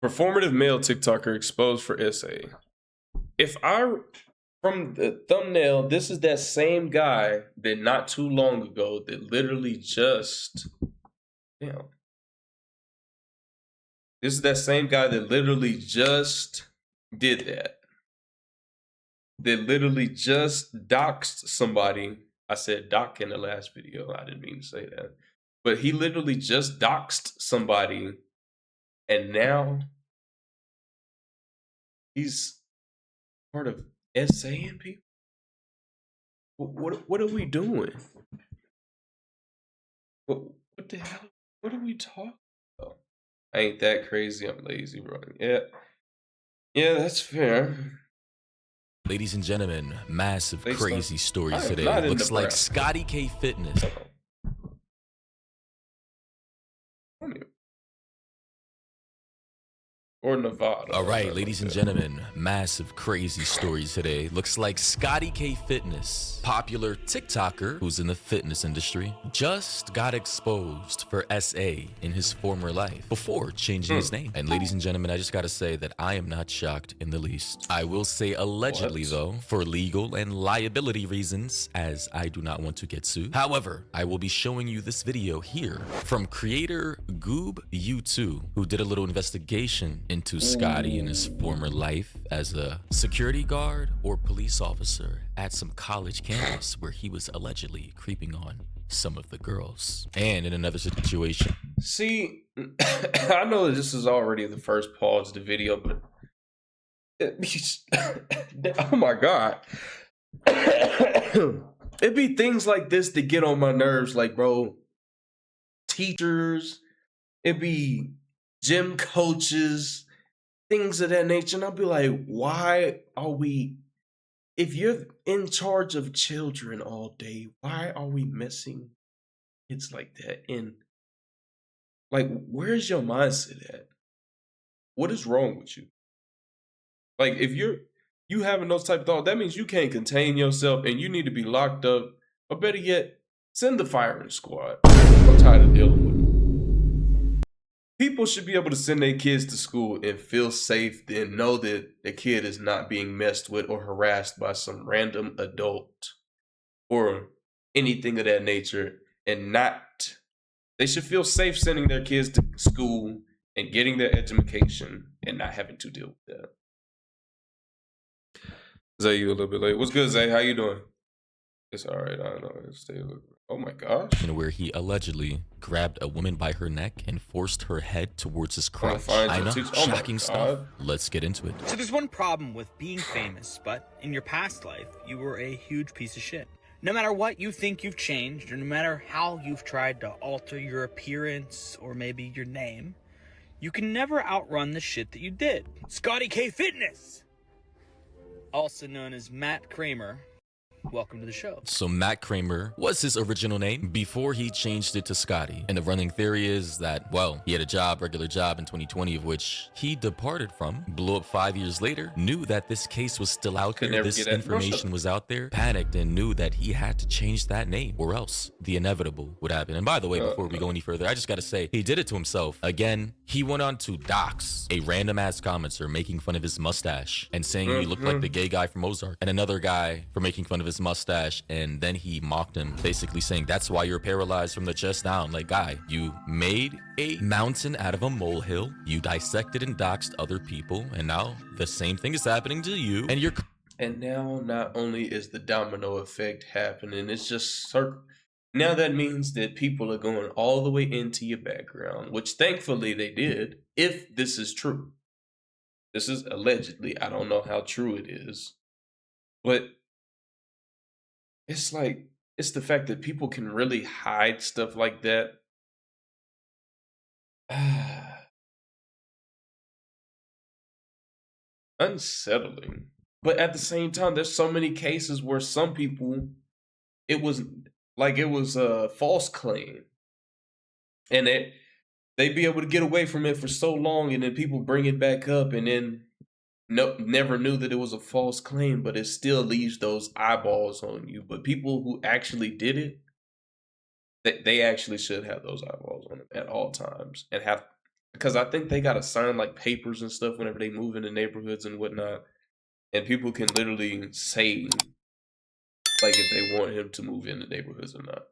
Performative male TikToker exposed for SA. If I, from the thumbnail, this is that same guy that not too long ago that literally just, this is that same guy that literally just did that. That literally just doxed somebody. I said doc in the last video. I didn't mean to say that. But he literally just doxed somebody. And now he's part of SAing people. What are we doing? What the hell? What are we talking about? I ain't that crazy. I'm lazy, bro. Yeah, that's fair. Ladies and gentlemen, massive crazy stories today. Looks like Scotty K Fitness. Or Nevada. All right, ladies and gentlemen, massive crazy stories today. Looks like Scotty K Fitness, popular TikToker who's in the fitness industry, just got exposed for SA in his former life before changing his name. And ladies and gentlemen, I just gotta say that I am not shocked in the least. I will say allegedly though, for legal and liability reasons, as I do not want to get sued. However, I will be showing you this video here from creator GoobU2, who did a little investigation into Scotty in his former life as a security guard or police officer at some college campus where he was allegedly creeping on some of the girls. And in another situation. See, I know that this is already the first pause of the video, but oh my God. It'd be things like this that get on my nerves, like, bro, teachers, it'd be gym coaches, things of that nature. And I'll be like, why are we, if you're in charge of children all day, why are we messing kids like that? And like, where's your mindset at? What is wrong with you? Like, if you having those type of thoughts, that means you can't contain yourself and you need to be locked up, or better yet, send the firing squad. I'm tired of dealing with it. People should be able to send their kids to school and feel safe and know that the kid is not being messed with or harassed by some random adult or anything of that nature. And not, they should feel safe sending their kids to school and getting their education and not having to deal with that. Zay, you a little bit late. What's good, Zay? How you doing? It's all right. I don't know. Stay a little. Oh my gosh. And where he allegedly grabbed a woman by her neck and forced her head towards his crotch. I know, shocking stuff. Let's get into it. So there's one problem with being famous, but in your past life, you were a huge piece of shit. No matter what you think you've changed, or no matter how you've tried to alter your appearance or maybe your name, you can never outrun the shit that you did. Scotty K Fitness, also known as Matt Kramer. Welcome to the show. So Matt Kramer was his original name before he changed it to Scotty. And the running theory is that, well, he had a regular job in 2020 of which he departed from, blew up 5 years later, knew that this case was still out there, this information was out there, panicked and knew that he had to change that name or else the inevitable would happen. And by the way, before we go any further, I just gotta say, he did it to himself. Again, he went on to dox a random ass commenter making fun of his mustache and saying he looked like the gay guy from Ozark, and another guy for making fun of his mustache, and then he mocked him, basically saying that's why you're paralyzed from the chest down. Like, guy, you made a mountain out of a molehill, you dissected and doxed other people, and now the same thing is happening to you, and you're now not only is the domino effect happening, it's just now that means that people are going all the way into your background, which thankfully they did, if this is true. This is allegedly, I don't know how true it is, but it's like, it's the fact that people can really hide stuff like that. Unsettling. But at the same time, there's so many cases where some people, it was a false claim. And they'd be able to get away from it for so long, and then people bring it back up, and then never knew that it was a false claim, but it still leaves those eyeballs on you. But people who actually did it, they actually should have those eyeballs on them at all times and have because I think they gotta sign like papers and stuff whenever they move into neighborhoods and whatnot, and people can literally say like if they want him to move into neighborhoods or not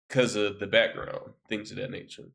because of the background, things of that nature.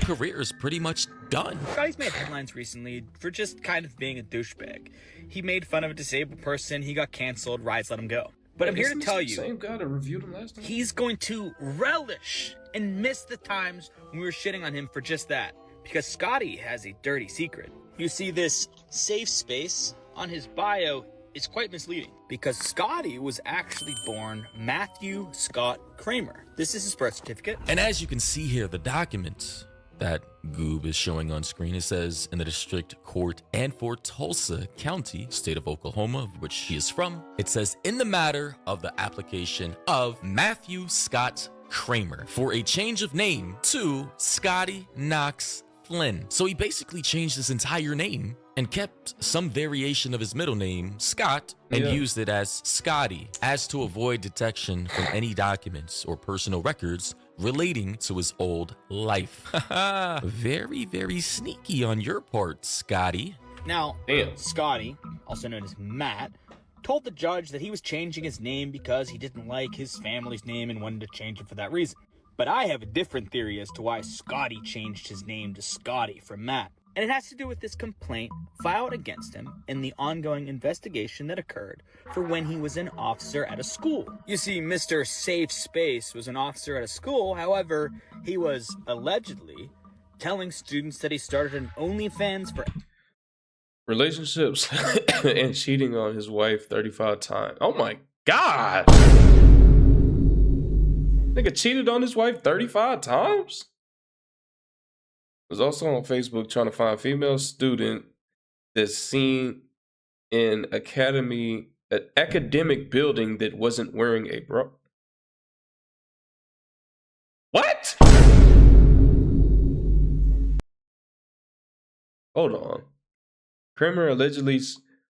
Career is pretty much done. Scotty's made headlines recently for just kind of being a douchebag. He made fun of a disabled person, he got canceled, Rise let him go. But I'm here to tell you, same guy that reviewed him last time. He's going to relish and miss the times when we were shitting on him for just that. Because Scotty has a dirty secret. You see, this safe space on his bio is quite misleading. Because Scotty was actually born Matthew Scott Kramer. This is his birth certificate. And as you can see here, the document that Goob is showing on screen, it says in the district court and for Tulsa County, state of Oklahoma, of which he is from, it says in the matter of the application of Matthew Scott Kramer for a change of name to Scotty Knox Flynn. So he basically changed his entire name and kept some variation of his middle name, Scott, and used it as Scotty, as to avoid detection from any documents or personal records relating to his old life. Very, very sneaky on your part, Scotty. Now, Scotty, also known as Matt, told the judge that he was changing his name because he didn't like his family's name and wanted to change it for that reason. But I have a different theory as to why Scotty changed his name to Scotty from Matt. And it has to do with this complaint filed against him in the ongoing investigation that occurred for when he was an officer at a school. You see, Mr. Safe Space was an officer at a school. However, he was allegedly telling students that he started an OnlyFans for relationships and cheating on his wife 35 times. Oh my God. Nigga cheated on his wife 35 times? Was also on Facebook trying to find a female student that's seen in an academic building that wasn't wearing a bra. What? Hold on. Kramer allegedly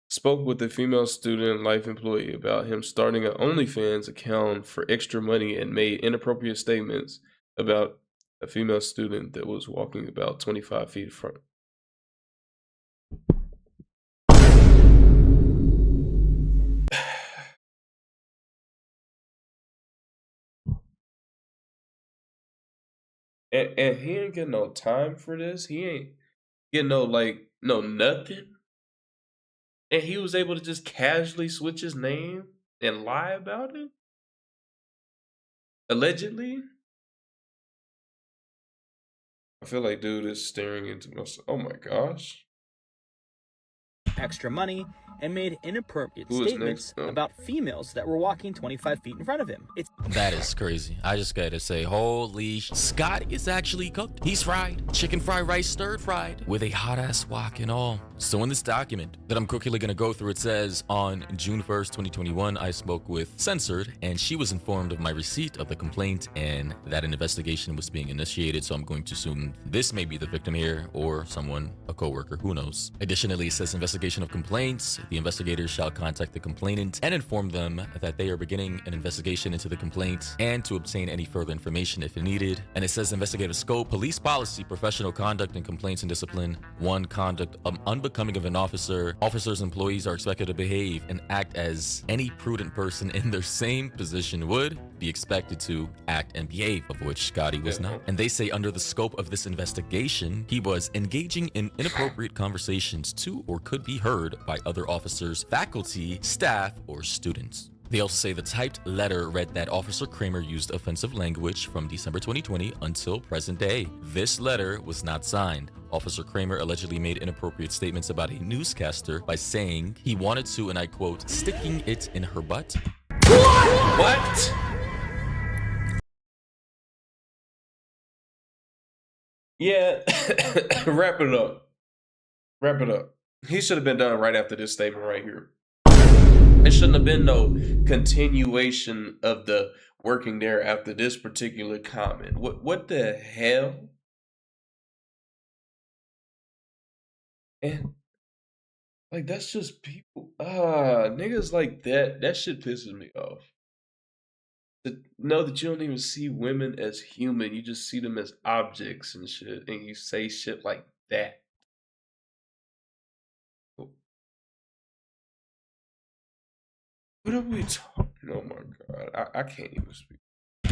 spoke with a female student life employee about him starting an OnlyFans account for extra money and made inappropriate statements about a female student that was walking about 25 feet from. And he ain't getting no time for this. He ain't getting no nothing. And he was able to just casually switch his name and lie about it? Allegedly? I feel like dude is staring into myself. Oh my gosh. Extra money and made inappropriate statements about females that were walking 25 feet in front of him. That is crazy. I just gotta say, holy Scott is actually cooked. He's fried. Chicken fried rice stir fried with a hot ass wok and all. So in this document that I'm quickly gonna go through, it says on June 1st, 2021, I spoke with Censored and she was informed of my receipt of the complaint and that an investigation was being initiated. So I'm going to assume this may be the victim here or someone, a coworker, who knows. Additionally, it says investigation of complaints. The investigators shall contact the complainant and inform them that they are beginning an investigation into the complaint and to obtain any further information if needed. And it says investigative scope, police policy, professional conduct and complaints and discipline. 1. Conduct unbecoming of an officer. Officers' employees are expected to behave and act as any prudent person in their same position would be expected to act and behave, of which Scotty was not. And they say under the scope of this investigation, he was engaging in inappropriate conversations to or could be heard by other officers, faculty, staff, or students. They also say the typed letter read that Officer Kramer used offensive language from December 2020 until present day. This letter was not signed. Officer Kramer allegedly made inappropriate statements about a newscaster by saying he wanted to, and I quote, sticking it in her butt. What? Yeah, wrap it up. Wrap it up. He should have been done right after this statement right here. There shouldn't have been no continuation of the working there after this particular comment. What the hell? And like that's just people. Niggas like that. That shit pisses me off. To know that you don't even see women as human, you just see them as objects and shit, and you say shit like that. What are we talking? Oh my God, I can't even speak.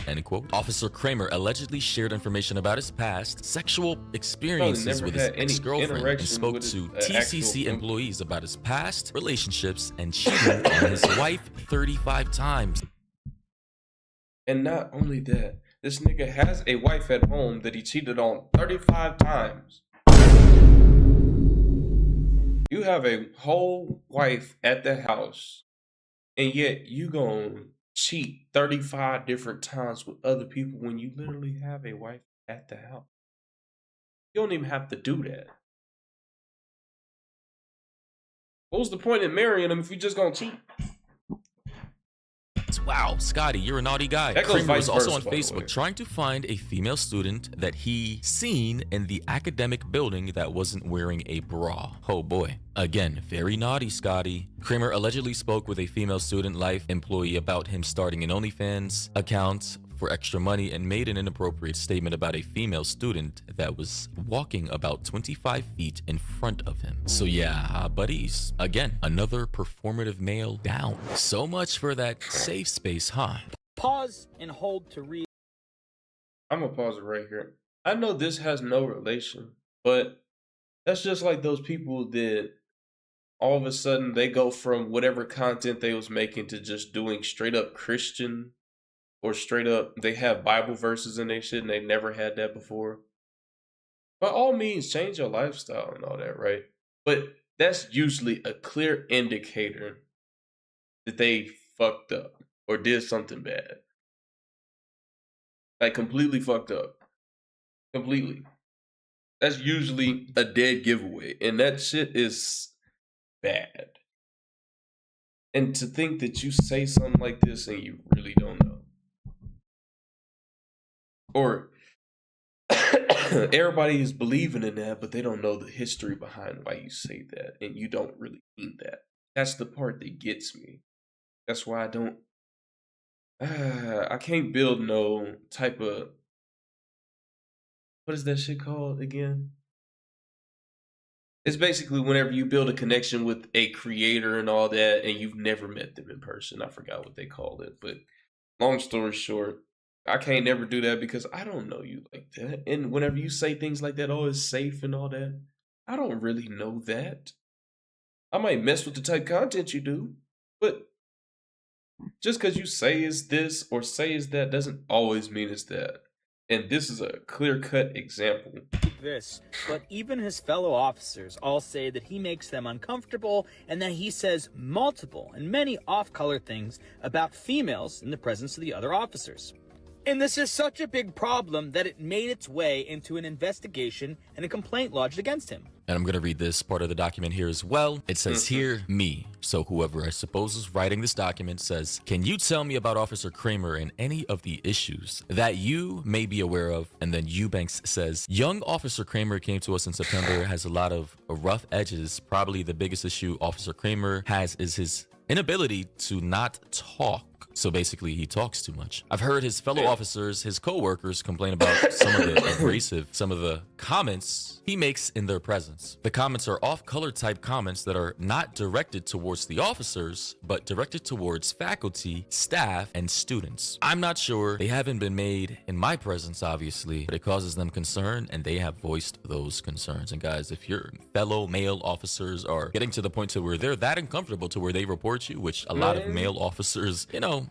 End quote. Officer Kramer allegedly shared information about his past sexual experiences never with his had any ex-girlfriend and interaction spoke with to his, TCC actual- employees about his past relationships and cheating on his wife 35 times. And not only that, this nigga has a wife at home that he cheated on 35 times. You have a whole wife at the house, and yet you gonna cheat 35 different times with other people when you literally have a wife at the house. You don't even have to do that. What was the point in marrying him if you just gonna cheat? Wow, Scotty, you're a naughty guy. That goes Kramer was vice also versa, on by the way. Facebook trying to find a female student that he seen in the academic building that wasn't wearing a bra. Oh boy. Again, very naughty, Scotty. Kramer allegedly spoke with a female student life employee about him starting an OnlyFans account for extra money and made an inappropriate statement about a female student that was walking about 25 feet in front of him. So yeah, buddies, again, another performative male down. So much for that safe space, huh? Pause and hold to read. I'm gonna pause it right here. I know this has no relation, but that's just like those people that all of a sudden they go from whatever content they was making to just doing straight up Christian or straight up they have Bible verses in their shit and they never had that before. By all means, change your lifestyle and all that, right? But that's usually a clear indicator that they fucked up or did something bad. Like completely fucked up. Completely. That's usually a dead giveaway. And that shit is bad. And to think that you say something like this and you really don't know. Or everybody is believing in that, but they don't know the history behind why you say that. And you don't really mean that. That's the part that gets me. That's why I don't. I can't build no type of. What is that shit called again? It's basically whenever you build a connection with a creator and all that, and you've never met them in person. I forgot what they called it, but long story short, I can't never do that because I don't know you like that. And whenever you say things like that, oh, it's safe and all that, I don't really know that. I might mess with the type of content you do, but just because you say it's this or say it's that doesn't always mean it's that. And this is a clear-cut example. This, but even his fellow officers all say that he makes them uncomfortable and that he says multiple and many off-color things about females in the presence of the other officers. And this is such a big problem that it made its way into an investigation and a complaint lodged against him. And I'm going to read this part of the document here as well. It says here, me. So whoever I suppose is writing this document says, can you tell me about Officer Kramer and any of the issues that you may be aware of? And then Eubanks says, young Officer Kramer came to us in September, has a lot of rough edges. Probably the biggest issue Officer Kramer has is his inability to not talk. So basically, he talks too much. I've heard his fellow officers, his co-workers, complain about some of the comments he makes in their presence. The comments are off-color type comments that are not directed towards the officers, but directed towards faculty, staff, and students. I'm not sure. They haven't been made in my presence, obviously, but it causes them concern, and they have voiced those concerns. And guys, if your fellow male officers are getting to the point to where they're that uncomfortable to where they report you, which a lot of male officers,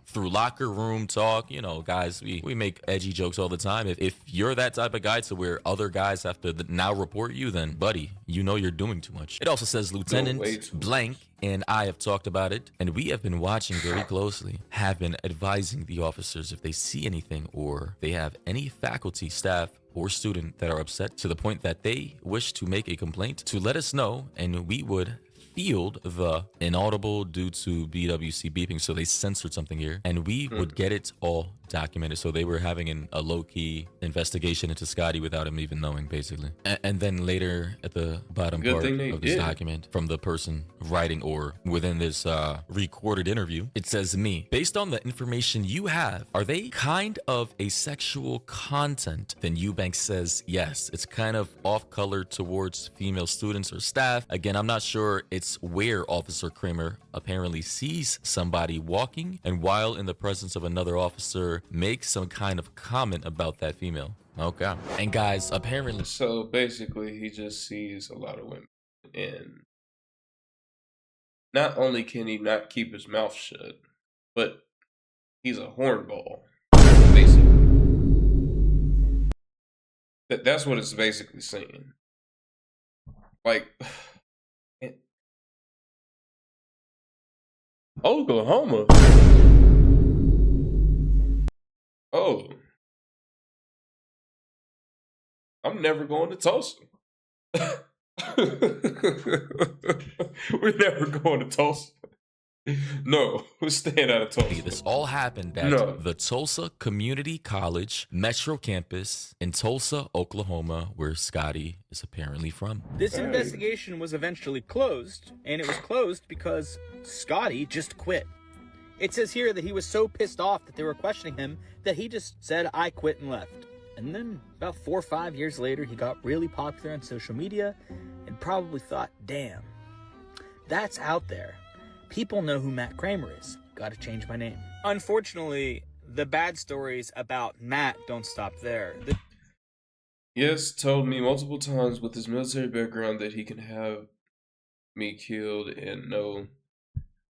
through locker room talk, guys, we make edgy jokes all the time. If you're that type of guy to where other guys have to now report you, then buddy, you're doing too much. It also says Lieutenant blank and I have talked about it, and we have been watching very closely, have been advising the officers if they see anything or they have any faculty, staff, or student that are upset to the point that they wish to make a complaint, to let us know, and we would field the inaudible due to BWC beeping, so they censored something here, and we would get it all documented. So they were having a low-key investigation into Scotty without him even knowing, basically. And then later at the bottom part of this document from the person writing or within this recorded interview, it says, me, based on the information you have, are they kind of a sexual content? Then Eubanks says, yes, it's kind of off-color towards female students or staff. Again, I'm not sure it's where Officer Kramer apparently sees somebody walking and while in the presence of another officer makes some kind of comment about that female. Okay. And guys, apparently... So basically, he just sees a lot of women. And not only can he not keep his mouth shut, but he's a hornball. Basically. That's what it's basically saying. Like... Oklahoma. Oh. I'm never going to Tulsa. We're never going to Tulsa. No, we're staying out of Tulsa. This all happened at the Tulsa Community College Metro Campus in Tulsa, Oklahoma, where Scotty is apparently from. This investigation was eventually closed, and it was closed because Scotty just quit. It says here that he was so pissed off that they were questioning him that he just said, I quit, and left. And then about 4 or 5 years later, he got really popular on social media and probably thought, damn, that's out there. People know who Matt Kramer is. Gotta change my name. Unfortunately, the bad stories about Matt don't stop there. Yes, told me multiple times with his military background that he can have me killed and no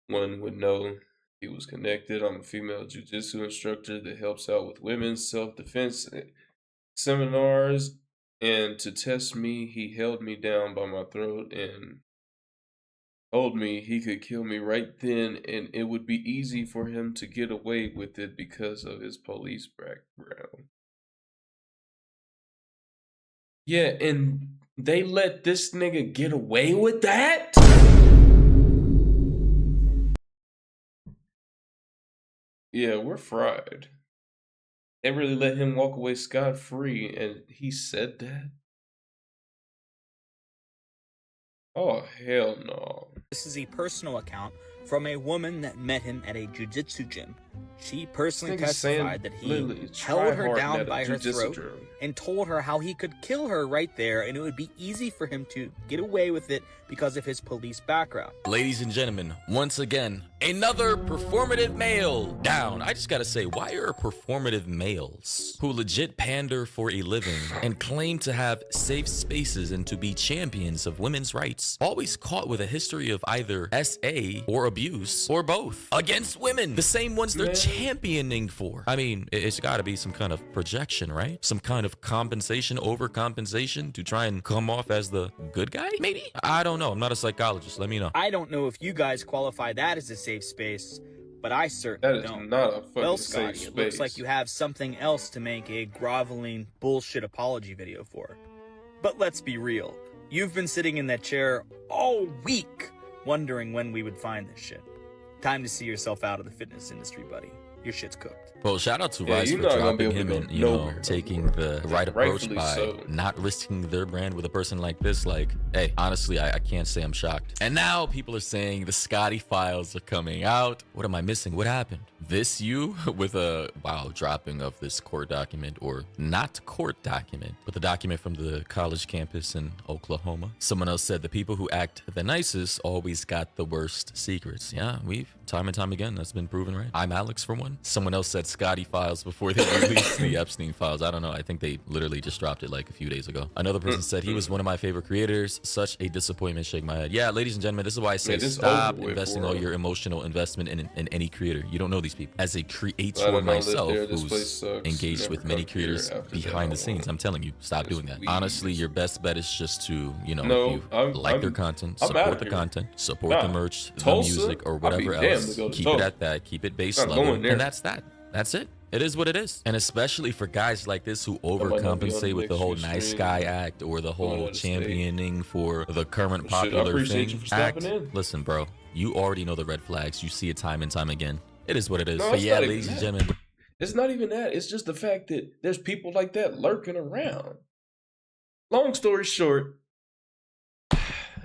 one would know he was connected. I'm a female jiu-jitsu instructor that helps out with women's self-defense seminars, and to test me, he held me down by my throat and told me he could kill me right then and it would be easy for him to get away with it because of his police background. Yeah, and they let this nigga get away with that? Yeah, we're fried. They really let him walk away scot-free and he said that? Oh, hell no. This is a personal account from a woman that met him at a jiu-jitsu gym. She personally testified that he held her down by her throat and told her how he could kill her right there and it would be easy for him to get away with it because of his police background. Ladies and gentlemen, once again, another performative male down. I just gotta say, why are performative males who legit pander for a living and claim to have safe spaces and to be champions of women's rights always caught with a history of either SA or abuse or both against women, the same ones they're championing for? I mean, it's gotta be some kind of projection, right? Some kind of compensation, overcompensation to try and come off as the good guy, maybe? I don't know. I'm not a psychologist. Let me know. I don't know if you guys qualify that as a safe space, but I certainly don't. Not a fucking well, safe Scotty, space. It looks like you have something else to make a groveling bullshit apology video for. But let's be real. You've been sitting in that chair all week wondering when we would find this shit. Time to see yourself out of the fitness industry, buddy. Your shit's cooked. Well, shout out to Rice for dropping him and, you know, taking the right approach by not risking their brand with a person like this. Like, hey, honestly, I can't say I'm shocked. And now people are saying the Scotty files are coming out. What am I missing? What happened? This you with a, wow, dropping of this court document, or not court document, but the document from the college campus in Oklahoma. Someone else said the people who act the nicest always got the worst secrets. Yeah, we've time and time again, that's been proven right. I'm Alex for one. Someone else said Scotty files before they released the Epstein files. I don't know. I think they literally just dropped it like a few days ago. Another person said he was one of my favorite creators. Such a disappointment. Shake my head. Yeah, ladies and gentlemen, this is why I say stop investing all your emotional investment in any creator. You don't know these people. As a creator myself, who's engaged with many creators behind the scenes, I'm telling you, stop doing that. Honestly, your best bet is just to, you know, if you like their content, support the content, support the merch, the music, or whatever else. Keep it at that. Keep it base level. And that's that. That's it. It is what it is. And especially for guys like this who overcompensate with the whole nice guy act or the whole championing for the current popular thing act. Listen, bro, you already know the red flags. You see it time and time again. It is what it is. But yeah, ladies and gentlemen. It's not even that. It's just the fact that there's people like that lurking around. Long story short,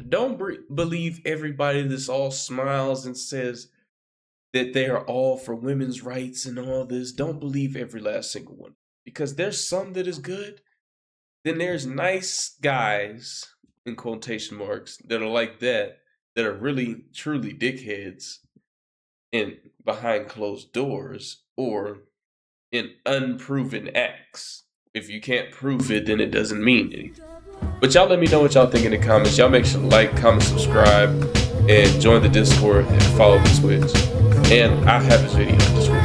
don't believe everybody that's all smiles and says that they are all for women's rights and all this. Don't believe every last single one. Because there's some that is good. Then there's nice guys, in quotation marks, that are like that are really, truly dickheads in behind closed doors or in unproven acts. If you can't prove it, then it doesn't mean anything. But y'all let me know what y'all think in the comments. Y'all make sure to like, comment, subscribe, and join the Discord and follow the Twitch. And I have this video in the description.